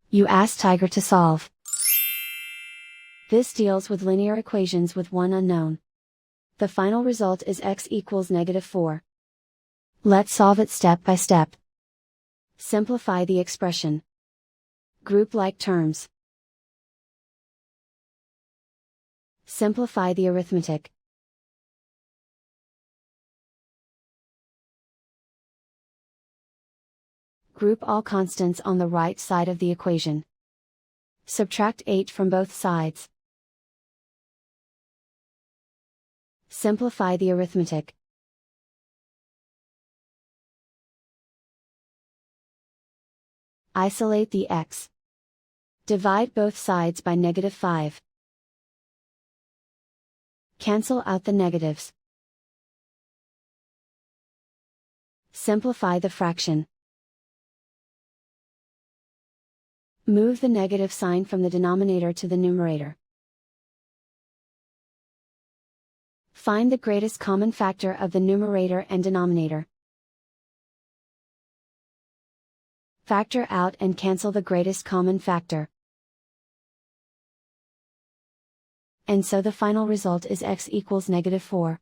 You ask Tiger to solve. This deals with linear equations with one unknown. The final result is x equals -4. Let's solve it step by step. Simplify the expression. Group like terms. Simplify the arithmetic. Group all constants on the right side of the equation. Subtract 8 from both sides. Simplify the arithmetic. Isolate the x. Divide both sides by -5. Cancel out the negatives. Simplify the fraction. Move the negative sign from the denominator to the numerator. Find the greatest common factor of the numerator and denominator. Factor out and cancel the greatest common factor. And so the final result is x equals -4.